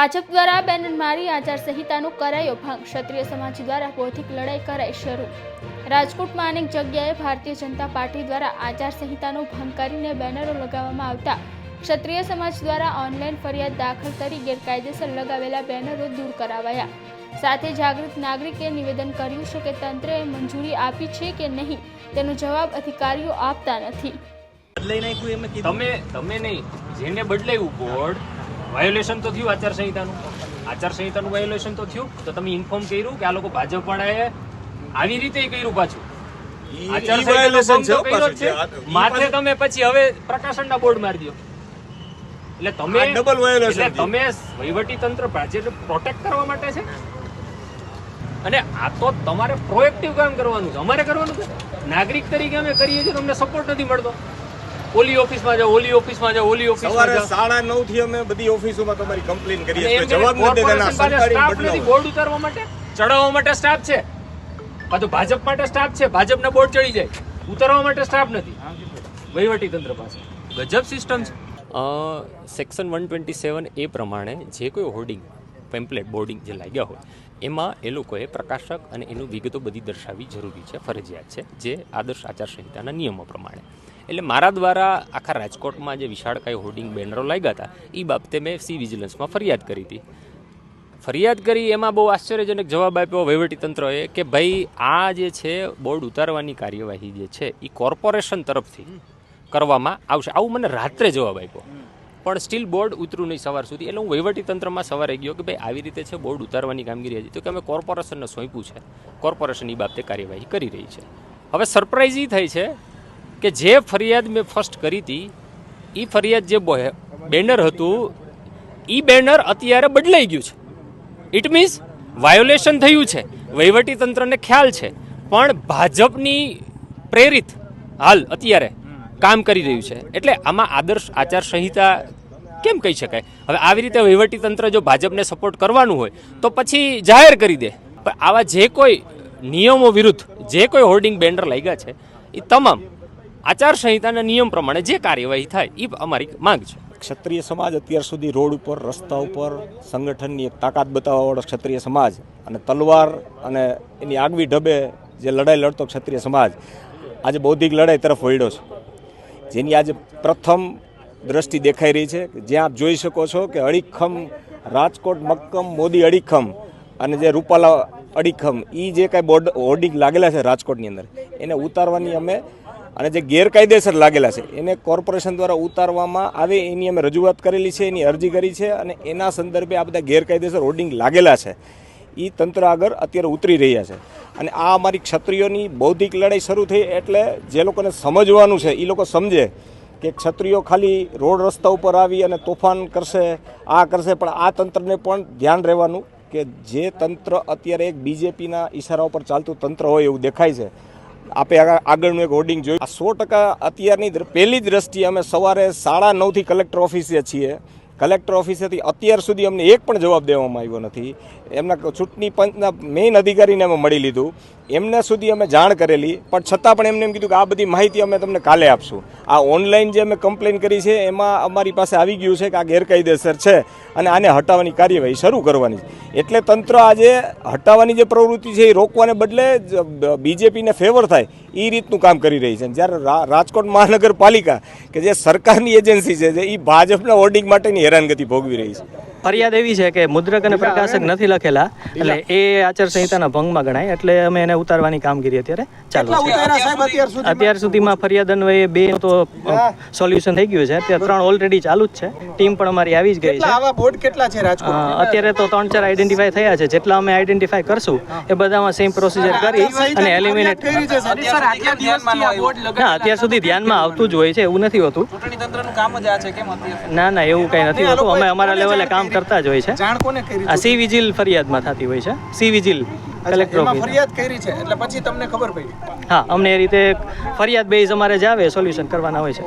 ભાજપ દ્વારા બેનર મારી આચારસંહિતાનો કરાયો ભંગ. ક્ષત્રિય સમાજ દ્વારા બૌદ્ધિક લડાઈ કરાઈ શરૂ. રાજકોટમાં અનેક જગ્યાએ ભારતીય જનતા પાર્ટી દ્વારા આચારસંહિતાનો ભંગ કરીને બેનરો લગાવવામાં આવતા ક્ષત્રિય સમાજ દ્વારા ઓનલાઈન ફરિયાદ દાખલ કરી ગેરકાયદેસર લગાવેલા બેનરો દૂર કરાવાયા. સાથે જાગૃત નાગરિકે નિવેદન કર્યું છે કે તંત્રએ મંજૂરી આપી છે કે નહીં તેનો જવાબ અધિકારીઓ આપતા નથી. તમે નહીં, જેને બદલાયું બોર્ડ વાયોલેશન તો થયું આચારસંહિતાનું વાયોલેશન તો થયું. તો તમે ઇન્ફોર્મ કર્યું કે આ લોકો ભાજપ વાળાએ આવી રીતે કર્યું. પાછું માથે તમે પછી હવે પ્રકાશનના બોર્ડ મારી દો. એટલે તમે વહીવટી તંત્ર ભાજપ પ્રોટેક્ટ કરવા માટે છે. અને આ તો તમારે પ્રોએક્ટિવ કામ કરવાનું છે, અમારે કરવાનું છે. નાગરિક તરીકે અમે કરીએ છીએ, તમને સપોર્ટ નથી મળતો. ઓલી ઓફિસમાં જાઓ, ઓલી ઓફિસમાં જાઓ, ઓલી ઓફિસમાં જાઓ. 9:30 થી અમે બધી ઓફિસોમાં તમારી કમ્પ્લેન કરીએ છીએ, જવાબ નથી દેતા. સ્ટાફ નથી, બોર્ડ ઉતારવા માટે, ચડાવવા માટે સ્ટાફ છે. પાછો ભાજપ માટે સ્ટાફ છે, ભાજપના બોર્ડ ચડી જાય. ઉતારવા માટે સ્ટાફ નથી વહીવટી તંત્ર પાસે. ગજબ સિસ્ટમ છે. સેક્શન 127 એ પ્રમાણે જે કોઈ હોર્ડિંગ, પેમ્પલેટ, બોર્ડિંગ જે લાગ્યા હોય એમાં એ લોકોએ પ્રકાશક અને એનું વિગતો બધી દર્શાવવી જરૂરી છે, ફરજિયાત છે, જે આદર્શ આચારસંહિતાના નિયમો પ્રમાણે. એટલે મારા દ્વારા આખા રાજકોટમાં જે વિશાળકાય હોર્ડિંગ બેનરો લાગ્યા હતા એ બાબતે મેં સી વિજિલન્સમાં ફરિયાદ કરી હતી. ફરિયાદ કરી એમાં બહુ આશ્ચર્યજનક જવાબ આપ્યો વહીવટીતંત્રએ કે ભાઈ આ જે છે બોર્ડ ઉતારવાની કાર્યવાહી જે છે એ કોર્પોરેશન તરફથી કરવામાં આવશે. આવું મને રાત્રે જવાબ આપ્યો, પણ સ્ટીલ બોર્ડ ઉતર્યું નહીં સવાર સુધી. એટલે હું વહીવટીતંત્રમાં સવારે ગયો કે ભાઈ આવી રીતે છે, બોર્ડ ઉતારવાની કામગીરી હતી. તો કે અમે કોર્પોરેશનને સોંપ્યું છે, કોર્પોરેશન એ બાબતે કાર્યવાહી કરી રહી છે. હવે સરપ્રાઇઝ એ થઈ છે કે જે ફરિયાદ મેં ફર્સ્ટ કરી હતી એ ફરિયાદ જે બેનર હતું એ બેનર અત્યારે બદલાઈ ગયું છે. ઇટ મીન્સ વાયોલેશન થયું છે, વહીવટીતંત્રને ખ્યાલ છે, પણ ભાજપની પ્રેરિત હાલ અત્યારે કામ કરી રહ્યું છે. એટલે આમાં આદર્શ આચારસંહિતા કેમ કહી શકાય? હવે આવી રીતે વહીવટીતંત્ર જો ભાજપને સપોર્ટ કરવાનું હોય તો પછી જાહેર કરી દે. પણ આવા જે કોઈ નિયમો વિરુદ્ધ જે કોઈ હોર્ડિંગ બેનર લાગ્યા છે એ તમામ આચારસંહિતાના નિયમ પ્રમાણે જે કાર્યવાહી થાય એ અમારી માંગ છે. ક્ષત્રિય સમાજ અત્યાર સુધી રોડ ઉપર, રસ્તા ઉપર સંગઠનની એક તાકાત બતાવવાવાળો ક્ષત્રિય સમાજ અને તલવાર અને એની આગવી ઢબે જે લડાઈ લડતો ક્ષત્રિય સમાજ આજે બૌદ્ધિક લડાઈ તરફ વળ્યો છે, જેની આજે પ્રથમ દ્રષ્ટિ દેખાઈ રહી છે. જ્યાં આપ જોઈ શકો છો કે અડીખમ રાજકોટ મક્કમ મોદી અડીખમ અને જે રૂપાલા અડીખમ એ જે કાંઈ બોર્ડ હોર્ડિંગ લાગેલા છે રાજકોટની અંદર એને ઉતારવાની અમે, અને જે ગેરકાયદેસર લાગેલા છે એને કોર્પોરેશન દ્વારા ઉતારવામાં આવે એની અમે રજૂઆત કરેલી છે, એની અરજી કરી છે. અને એના સંદર્ભે આ બધા ગેરકાયદેસર હોર્ડિંગ લાગેલા છે એ તંત્ર આગળ અત્યારે ઉતરી રહ્યા છે. અને આ અમારી ક્ષત્રિયોની બૌદ્ધિક લડાઈ શરૂ થઈ એટલે જે લોકોને સમજવાનું છે એ લોકો સમજે કે ક્ષત્રિયો ખાલી રોડ રસ્તા ઉપર આવી અને તોફાન કરશે, આ કરશે, પણ આ તંત્રને પણ ધ્યાન રહેવાનું કે જે તંત્ર અત્યારે એક બીજેપીના ઈશારા ઉપર ચાલતું તંત્ર હોય એવું દેખાય છે. આપે આગળનું એક હોર્ડિંગ જોયું. આ 100% અત્યારની પહેલી દ્રષ્ટિએ અમે સવારે 9:30 થી કલેક્ટર ઓફિસે છીએ. કલેક્ટર ઓફિસેથી અત્યાર સુધી અમને એક પણ જવાબ દેવામાં આવ્યો નથી. એમના ચૂંટણી પંચના મેઇન અધિકારીને અમે મળી લીધું, એમને સુધી અમે જાણ કરેલી, પણ છતાં પણ એમને એમ કીધું કે આ બધી માહિતી અમે તમને કાલે આપશું. આ ઓનલાઈન જે અમે કમ્પ્લેન કરી છે એમાં અમારી પાસે આવી ગયું છે કે આ ગેરકાયદેસર છે અને આને હટાવવાની કાર્યવાહી શરૂ કરવાની છે. એટલે તંત્ર આજે હટાવવાની જે પ્રવૃત્તિ છે એ રોકવાને બદલે બીજેપીને ફેવર થાય એ રીતનું કામ કરી રહી છે. જ્યારે રાજકોટ મહાનગરપાલિકા કે જે સરકારની એજન્સી છે એ ભાજપના હોર્ડિંગ માટેની હેરાનગતિ ભોગવી રહી છે. ફરિયાદ એવી છે કે મુદ્રક અને પ્રકાશક નથી લખેલા, એટલે એ આચારસંહિતાના ભંગમાં ગણાય. એટલે અમે એને ઉતારવાની કામગીરી અત્યારે ચાલુ છે. અત્યાર સુધીમાં ફરિયાદ અન્વયે 2 તો સોલ્યુશન થઈ ગયું છે. અત્યારે 3 ઓલરેડી ચાલુ જ છે. ટીમ પણ અમારી આવી જ ગઈ છે. અત્યારે તો 3-4 આઈડેન્ટિફાય થયા છે. જેટલા અમે આઈડેન્ટિફાય કરશું એ બધામાં સેમ પ્રોસિજર કરી અને એલિમિનેટ. અત્યાર સુધી ધ્યાનમાં આવતું જ હોય છે, એવું નથી હોતું. ના એવું કઈ નથી હોતું. અમે અમારા લેવલે કામ કરતા જ હોય છે. આ સી વિજિલ ફરિયાદમાં થતી હોય છે. સી વિજિલ કલેક્ટર ફરિયાદ કરી છે એટલે પછી તમને ખબર પડી. હા, અમને એ રીતે ફરિયાદ બેઝ અમારે જ આવે સોલ્યુશન કરવાના હોય છે.